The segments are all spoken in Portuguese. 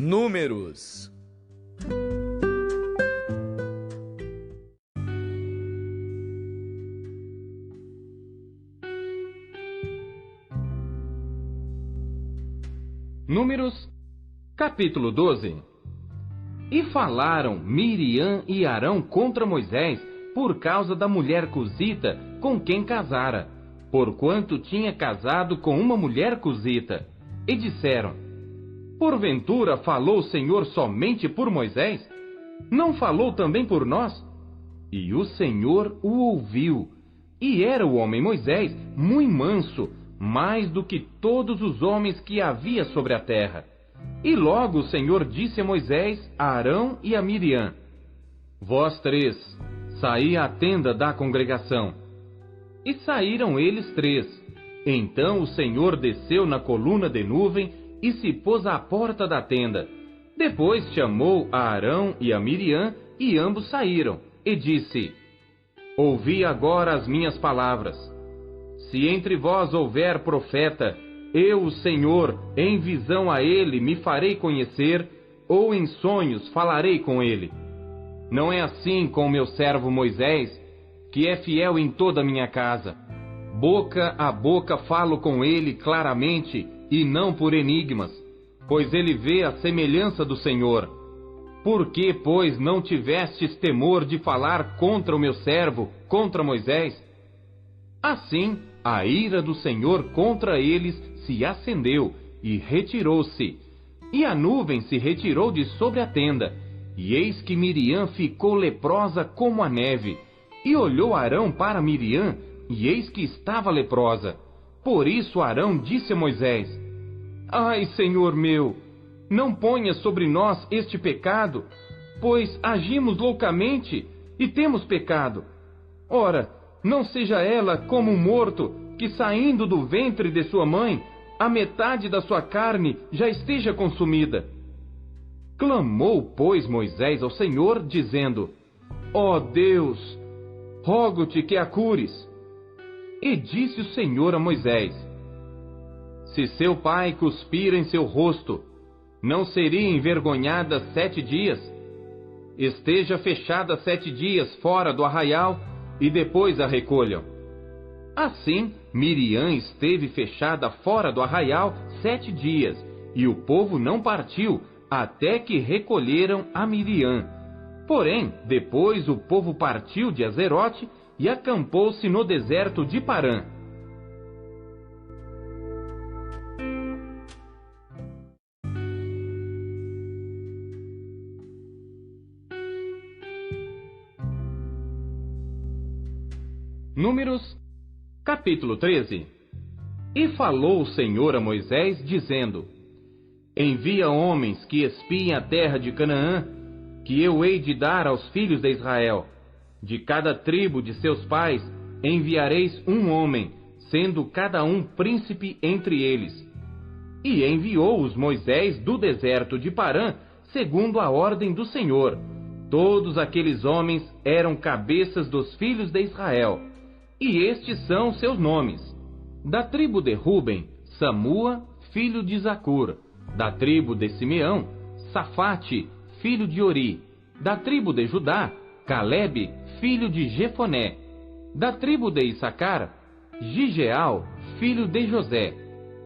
Números. Números, capítulo 12. E falaram Miriam e Arão contra Moisés por causa da mulher cusita com quem casara, porquanto tinha casado com uma mulher cusita. E disseram: porventura falou o Senhor somente por Moisés? Não falou também por nós? E o Senhor o ouviu. E era o homem Moisés muito manso, mais do que todos os homens que havia sobre a terra. E logo o Senhor disse a Moisés, a Arão e a Miriam: vós três, saí à tenda da congregação. E saíram eles três. Então o Senhor desceu na coluna de nuvem e se pôs à porta da tenda. Depois chamou a Arão e a Miriam, e ambos saíram, e disse: ouvi agora as minhas palavras. Se entre vós houver profeta, eu, o Senhor, em visão a ele me farei conhecer, ou em sonhos falarei com ele. Não é assim com meu servo Moisés, que é fiel em toda a minha casa. Boca a boca falo com ele claramente, e não por enigmas, pois ele vê a semelhança do Senhor. Por que, pois, não tivestes temor de falar contra o meu servo, contra Moisés? Assim, a ira do Senhor contra eles se acendeu e retirou-se. E a nuvem se retirou de sobre a tenda. E eis que Miriam ficou leprosa como a neve. E olhou Arão para Miriam, e eis que estava leprosa. Por isso Arão disse a Moisés: ai, Senhor meu, não ponha sobre nós este pecado, pois agimos loucamente e temos pecado. Ora, não seja ela como um morto, que saindo do ventre de sua mãe, a metade da sua carne já esteja consumida. Clamou, pois, Moisés ao Senhor, dizendo: ó Deus, rogo-te que a cures. E disse o Senhor a Moisés: se seu pai cuspir em seu rosto, não seria envergonhada 7 dias? Esteja fechada 7 dias fora do arraial, e depois a recolham. Assim, Miriam esteve fechada fora do arraial 7 dias, e o povo não partiu, até que recolheram a Miriam. Porém, depois o povo partiu de Azerote e acampou-se no deserto de Parã. Números, capítulo 13. E falou o Senhor a Moisés, dizendo: envia homens que espiem a terra de Canaã, que eu hei de dar aos filhos de Israel. De cada tribo de seus pais enviareis um homem, sendo cada um príncipe entre eles. E enviou-os Moisés do deserto de Parã, segundo a ordem do Senhor. Todos aqueles homens eram cabeças dos filhos de Israel. E estes são seus nomes: da tribo de Ruben, Samua, filho de Zacur; da tribo de Simeão, Safate, filho de Ori; da tribo de Judá, Calebe, filho de Jefoné; da tribo de Issacar, Gigeal, filho de José;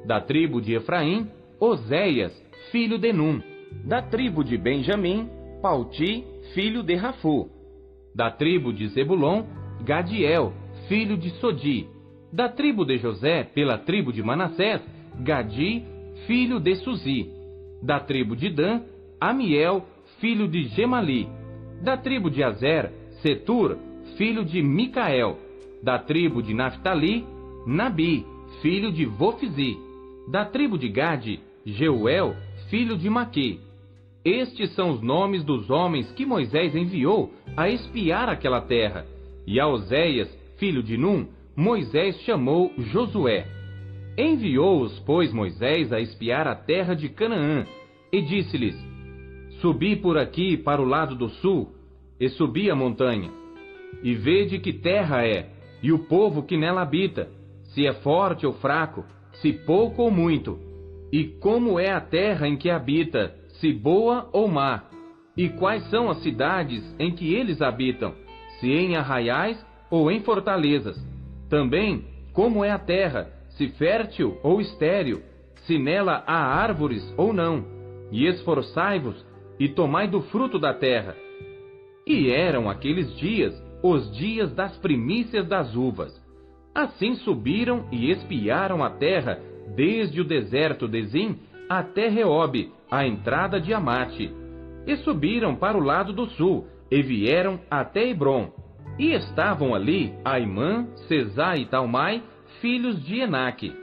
da tribo de Efraim, Oséias, filho de Num; da tribo de Benjamim, Palti, filho de Rafu; da tribo de Zebulon, Gadiel, filho de Sodi; da tribo de José, pela tribo de Manassés, Gadi, filho de Suzi; da tribo de Dan, Amiel, filho de Gemali; da tribo de Azer, Setur, filho de Micael; da tribo de Naphtali, Nabi, filho de Vofzi; da tribo de Gade, Jeuel, filho de Maqui. Estes são os nomes dos homens que Moisés enviou a espiar aquela terra. E a Oséias, filho de Num, Moisés chamou Josué. Enviou-os, pois, Moisés a espiar a terra de Canaã, e disse-lhes: subi por aqui para o lado do sul, e subi a montanha, e vede que terra é, e o povo que nela habita, se é forte ou fraco, se pouco ou muito, e como é a terra em que habita, se boa ou má, e quais são as cidades em que eles habitam, se em arraiais ou em fortalezas. Também como é a terra, se fértil ou estéril, se nela há árvores ou não, e esforçai-vos e tomai do fruto da terra. E eram aqueles dias os dias das primícias das uvas. Assim subiram e espiaram a terra, desde o deserto de Zim até Reobe, a entrada de Amate. E subiram para o lado do sul, e vieram até Hebrom. E estavam ali Aimã, Sesá e Talmai, filhos de Enaque.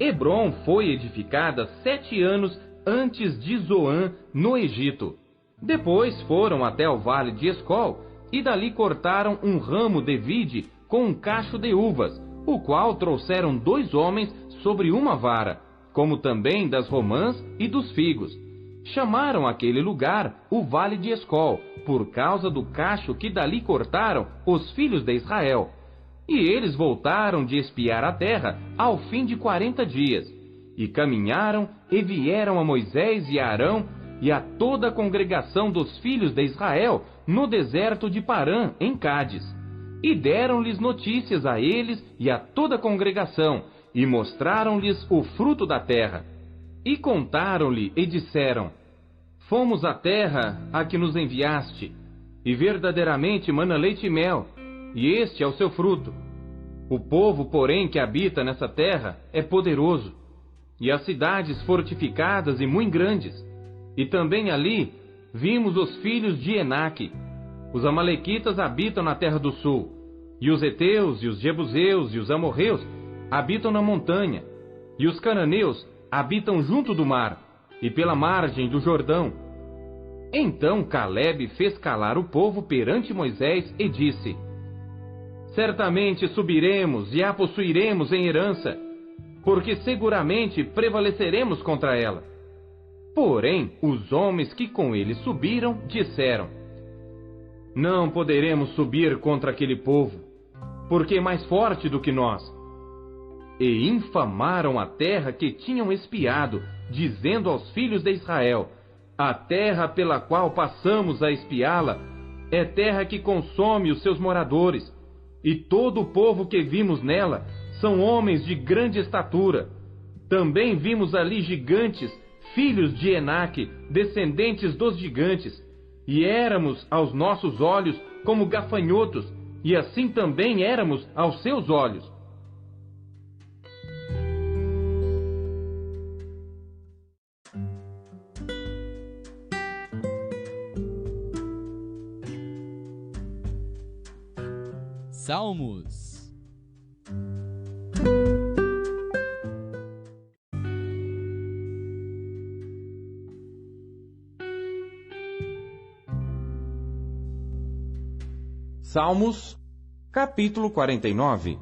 Hebrom foi edificada 7 anos antes de Zoã, no Egito. Depois foram até o vale de Escol, e dali cortaram um ramo de vide com um cacho de uvas, o qual trouxeram 2 homens sobre uma vara, como também das romãs e dos figos. Chamaram aquele lugar o Vale de Escol, por causa do cacho que dali cortaram os filhos de Israel. E eles voltaram de espiar a terra ao fim de 40 dias. E caminharam e vieram a Moisés e a Arão e a toda a congregação dos filhos de Israel no deserto de Parã, em Cádiz. E deram-lhes notícias a eles e a toda a congregação, e mostraram-lhes o fruto da terra. E contaram-lhe e disseram: Fomos à terra a que nos enviaste, e verdadeiramente mana leite e mel, e este é o seu fruto. O povo, porém, que habita nessa terra é poderoso, e as cidades fortificadas e muito grandes. E também ali vimos os filhos de Enaque. Os amalequitas habitam na terra do sul, e os heteus, e os jebuseus, e os amorreus habitam na montanha, e os cananeus habitam junto do mar, e pela margem do Jordão. Então Calebe fez calar o povo perante Moisés e disse: Certamente subiremos e a possuiremos em herança, porque seguramente prevaleceremos contra ela. Porém, os homens que com ele subiram disseram: Não poderemos subir contra aquele povo, porque é mais forte do que nós. E infamaram a terra que tinham espiado, dizendo aos filhos de Israel: A terra pela qual passamos a espiá-la é terra que consome os seus moradores, e todo o povo que vimos nela são homens de grande estatura. Também vimos ali gigantes, filhos de Enaque, descendentes dos gigantes, e éramos aos nossos olhos como gafanhotos, e assim também éramos aos seus olhos. Salmos. Salmos, capítulo 49.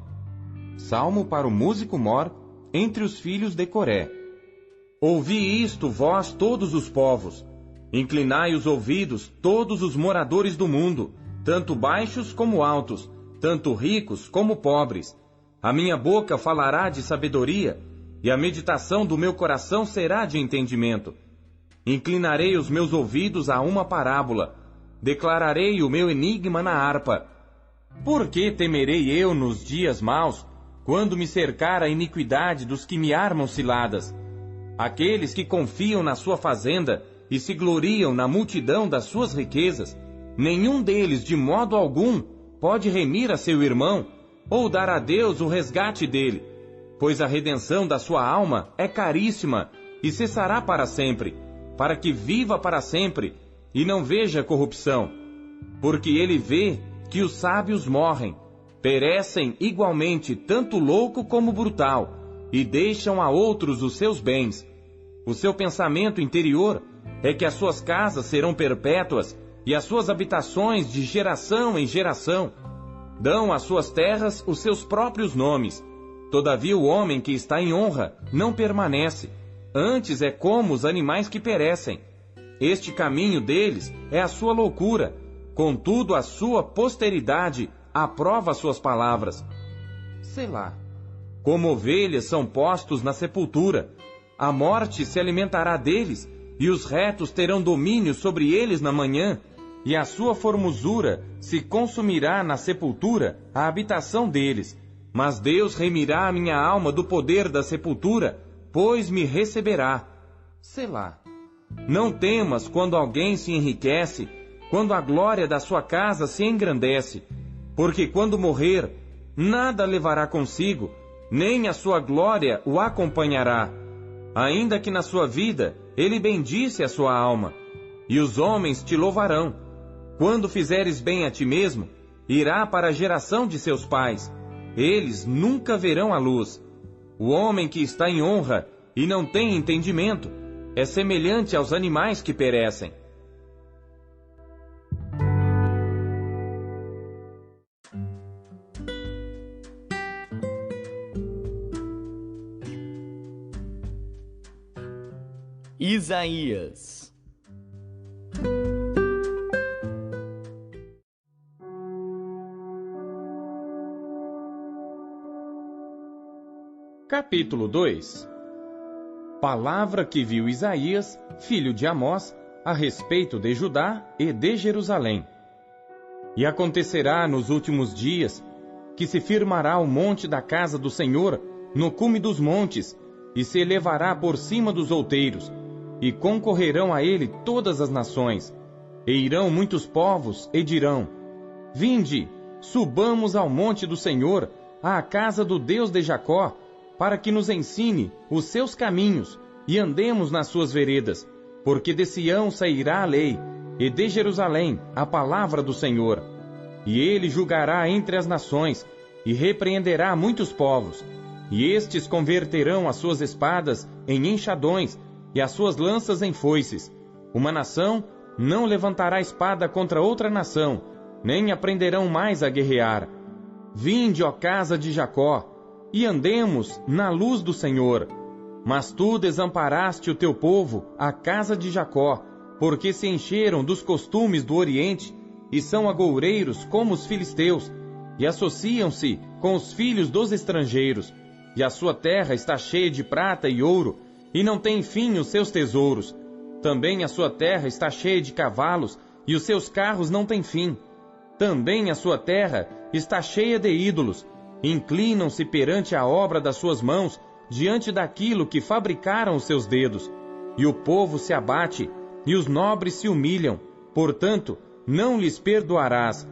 Salmo para o músico mor entre os filhos de Coré. Ouvi isto, vós todos os povos. Inclinai os ouvidos, todos os moradores do mundo, tanto baixos como altos, tanto ricos como pobres. A minha boca falará de sabedoria, e a meditação do meu coração será de entendimento. Inclinarei os meus ouvidos a uma parábola, declararei o meu enigma na harpa. Por que temerei eu nos dias maus, quando me cercar a iniquidade dos que me armam ciladas? Aqueles que confiam na sua fazenda e se gloriam na multidão das suas riquezas, nenhum deles de modo algum pode remir a seu irmão, ou dar a Deus o resgate dele, pois a redenção da sua alma é caríssima e cessará para sempre, para que viva para sempre e não veja corrupção. Porque ele vê que os sábios morrem, perecem igualmente tanto louco como brutal, e deixam a outros os seus bens. O seu pensamento interior é que as suas casas serão perpétuas, e as suas habitações de geração em geração. Dão às suas terras os seus próprios nomes. Todavia o homem que está em honra não permanece, antes é como os animais que perecem. Este caminho deles é a sua loucura, contudo a sua posteridade aprova as suas palavras. Selá. Como ovelhas são postos na sepultura, a morte se alimentará deles, e os retos terão domínio sobre eles na manhã, e a sua formosura se consumirá na sepultura, a habitação deles. Mas Deus remirá a minha alma do poder da sepultura, pois me receberá. Selá. Não temas quando alguém se enriquece, quando a glória da sua casa se engrandece, porque quando morrer, nada levará consigo, nem a sua glória o acompanhará. Ainda que na sua vida ele bendisse a sua alma, e os homens te louvarão. Quando fizeres bem a ti mesmo, irá para a geração de seus pais. Eles nunca verão a luz. O homem que está em honra e não tem entendimento é semelhante aos animais que perecem. Isaías. Capítulo 2. Palavra que viu Isaías, filho de Amós, a respeito de Judá e de Jerusalém. E acontecerá nos últimos dias, que se firmará o monte da casa do Senhor no cume dos montes, e se elevará por cima dos outeiros, e concorrerão a ele todas as nações. E irão muitos povos, e dirão: Vinde, subamos ao monte do Senhor, à casa do Deus de Jacó, para que nos ensine os seus caminhos, e andemos nas suas veredas, porque de Sião sairá a lei, e de Jerusalém a palavra do Senhor. E ele julgará entre as nações, e repreenderá muitos povos, e estes converterão as suas espadas em enxadões, e as suas lanças em foices. Uma nação não levantará espada contra outra nação, nem aprenderão mais a guerrear. Vinde, ó casa de Jacó, e andemos na luz do Senhor. Mas tu desamparaste o teu povo, a casa de Jacó, porque se encheram dos costumes do Oriente, e são agoureiros como os filisteus, e associam-se com os filhos dos estrangeiros. E a sua terra está cheia de prata e ouro, e não tem fim os seus tesouros. Também a sua terra está cheia de cavalos, e os seus carros não têm fim. Também a sua terra está cheia de ídolos. Inclinam-se perante a obra das suas mãos, diante daquilo que fabricaram os seus dedos. E o povo se abate, e os nobres se humilham. Portanto, não lhes perdoarás.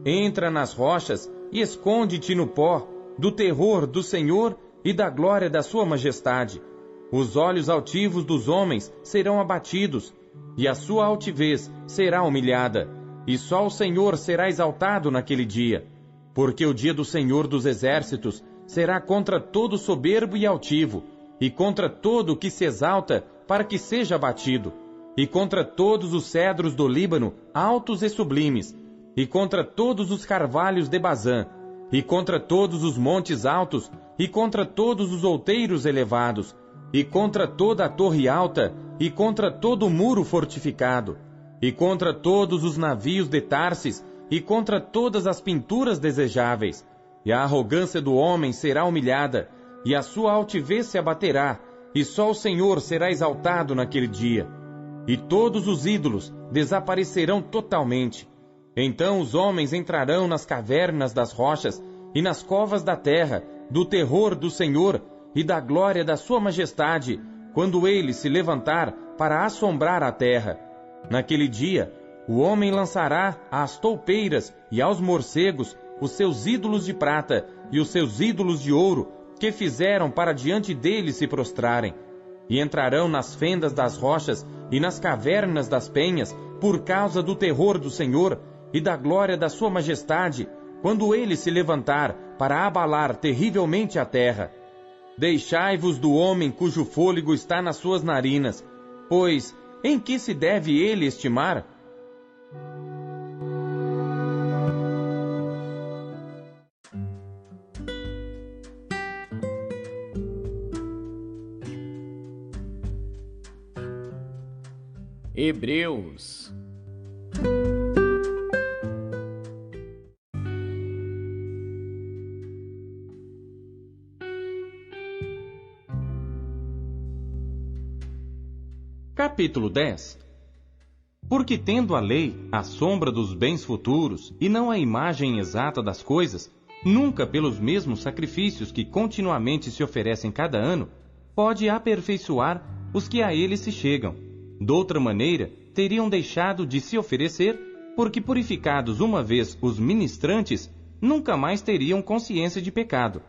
Entra nas rochas e esconde-te no pó, do terror do Senhor e da glória da sua majestade. Os olhos altivos dos homens serão abatidos, e a sua altivez será humilhada, e só o Senhor será exaltado naquele dia. Porque o dia do Senhor dos exércitos será contra todo soberbo e altivo, e contra todo o que se exalta para que seja abatido, e contra todos os cedros do Líbano, altos e sublimes, e contra todos os carvalhos de Bazã, e contra todos os montes altos, e contra todos os outeiros elevados, e contra toda a torre alta, e contra todo o muro fortificado, e contra todos os navios de Tarsis, e contra todas as pinturas desejáveis. E a arrogância do homem será humilhada, e a sua altivez se abaterá, e só o Senhor será exaltado naquele dia. E todos os ídolos desaparecerão totalmente. Então os homens entrarão nas cavernas das rochas, e nas covas da terra, do terror do Senhor, e da glória da sua majestade, quando ele se levantar para assombrar a terra. Naquele dia, o homem lançará às toupeiras e aos morcegos os seus ídolos de prata e os seus ídolos de ouro, que fizeram para diante dele se prostrarem. E entrarão nas fendas das rochas e nas cavernas das penhas, por causa do terror do Senhor e da glória da sua majestade, quando ele se levantar para abalar terrivelmente a terra. Deixai-vos do homem cujo fôlego está nas suas narinas, pois em que se deve ele estimar? Hebreus. Capítulo 10. Porque tendo a lei a sombra dos bens futuros e não a imagem exata das coisas, nunca pelos mesmos sacrifícios que continuamente se oferecem cada ano, pode aperfeiçoar os que a ele se chegam. Doutra maneira, teriam deixado de se oferecer, porque purificados uma vez os ministrantes, nunca mais teriam consciência de pecado.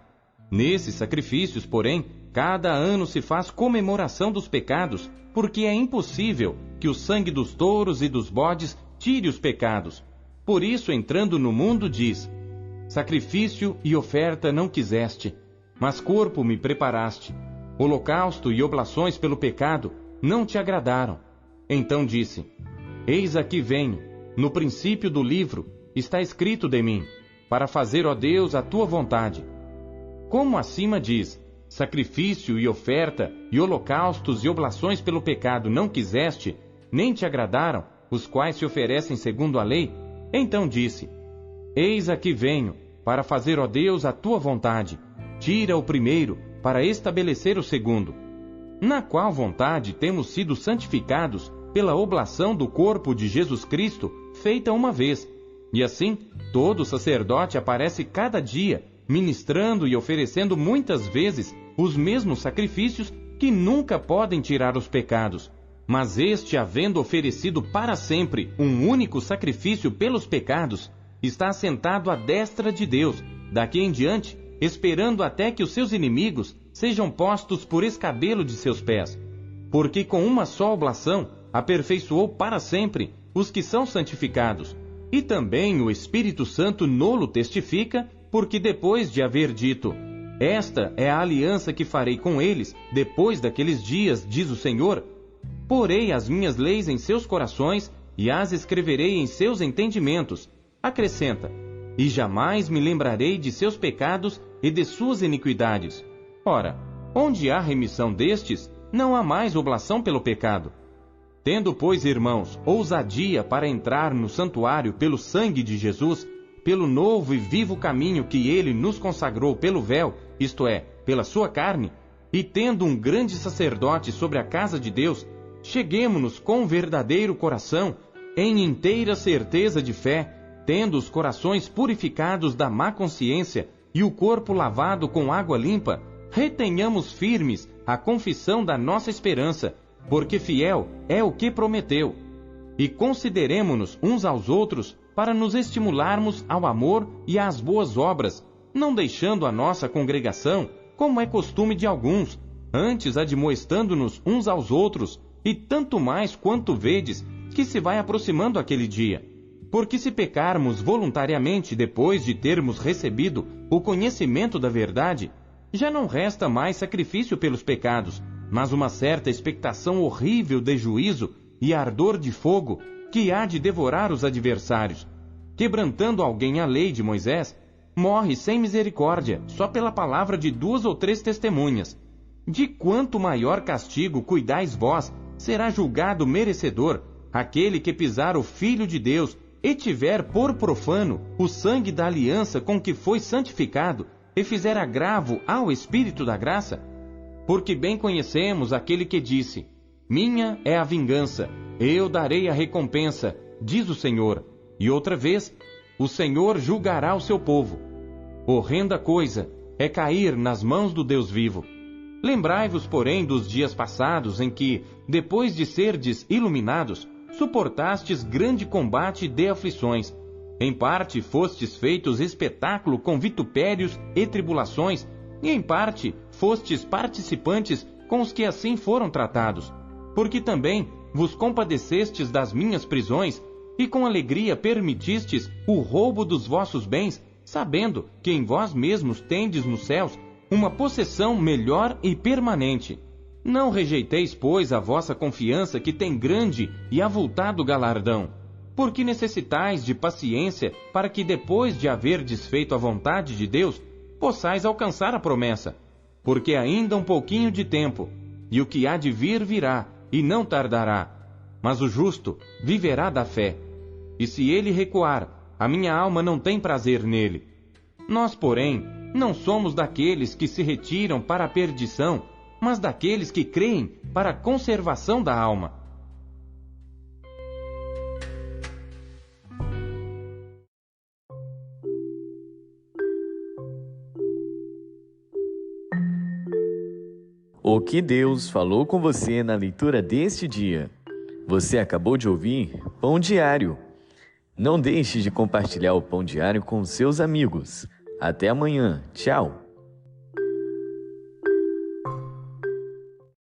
Nesses sacrifícios, porém, cada ano se faz comemoração dos pecados, porque é impossível que o sangue dos touros e dos bodes tire os pecados. Por isso, entrando no mundo, diz: sacrifício e oferta não quiseste, mas corpo me preparaste. Holocausto e oblações pelo pecado não te agradaram. Então disse: eis aqui venho. No princípio do livro está escrito de mim, para fazer, ó Deus, a tua vontade. Como acima diz: sacrifício e oferta, e holocaustos e oblações pelo pecado não quiseste, nem te agradaram, os quais se oferecem segundo a lei, então disse: eis aqui venho, para fazer, ó Deus, a tua vontade. Tira o primeiro, para estabelecer o segundo. Na qual vontade temos sido santificados pela oblação do corpo de Jesus Cristo, feita uma vez. E assim, todo sacerdote aparece cada dia, ministrando e oferecendo muitas vezes os mesmos sacrifícios que nunca podem tirar os pecados. Mas este, havendo oferecido para sempre um único sacrifício pelos pecados, está assentado à destra de Deus, daqui em diante, esperando até que os seus inimigos sejam postos por escabelo de seus pés. Porque com uma só oblação aperfeiçoou para sempre os que são santificados. E também o Espírito Santo nolo testifica, porque depois de haver dito: esta é a aliança que farei com eles, depois daqueles dias, diz o Senhor, porei as minhas leis em seus corações e as escreverei em seus entendimentos. Acrescenta: e jamais me lembrarei de seus pecados e de suas iniquidades. Ora, onde há remissão destes, não há mais oblação pelo pecado. Tendo, pois, irmãos, ousadia para entrar no santuário pelo sangue de Jesus, pelo novo e vivo caminho que ele nos consagrou pelo véu, isto é, pela sua carne, e tendo um grande sacerdote sobre a casa de Deus, cheguemo-nos com verdadeiro coração, em inteira certeza de fé, tendo os corações purificados da má consciência e o corpo lavado com água limpa, retenhamos firmes a confissão da nossa esperança, porque fiel é o que prometeu. E consideremo-nos uns aos outros para nos estimularmos ao amor e às boas obras, não deixando a nossa congregação, como é costume de alguns, antes admoestando-nos uns aos outros, e tanto mais quanto vedes que se vai aproximando aquele dia. Porque se pecarmos voluntariamente depois de termos recebido o conhecimento da verdade, já não resta mais sacrifício pelos pecados, mas uma certa expectação horrível de juízo e ardor de fogo que há de devorar os adversários. Quebrantando alguém a lei de Moisés, morre sem misericórdia, só pela palavra de 2 ou 3 testemunhas. De quanto maior castigo cuidais vós, será julgado merecedor aquele que pisar o Filho de Deus e tiver por profano o sangue da aliança com que foi santificado e fizer agravo ao Espírito da graça? Porque bem conhecemos aquele que disse: minha é a vingança, eu darei a recompensa, diz o Senhor. E outra vez, o Senhor julgará o seu povo. Horrenda coisa é cair nas mãos do Deus vivo. Lembrai-vos, porém, dos dias passados em que, depois de serdes iluminados, suportastes grande combate de aflições. Em parte fostes feitos espetáculo com vitupérios e tribulações, e em parte fostes participantes com os que assim foram tratados. Porque também vos compadecestes das minhas prisões, e com alegria permitistes o roubo dos vossos bens, sabendo que em vós mesmos tendes nos céus uma possessão melhor e permanente. Não rejeiteis, pois, a vossa confiança, que tem grande e avultado galardão, porque necessitais de paciência, para que depois de haver desfeito a vontade de Deus, possais alcançar a promessa. Porque ainda um pouquinho de tempo, e o que há de vir virá, e não tardará. Mas o justo viverá da fé. E se ele recuar, a minha alma não tem prazer nele. Nós, porém, não somos daqueles que se retiram para a perdição, mas daqueles que creem para a conservação da alma. O que Deus falou com você na leitura deste dia? Você acabou de ouvir Pão Diário. Não deixe de compartilhar o Pão Diário com seus amigos. Até amanhã. Tchau!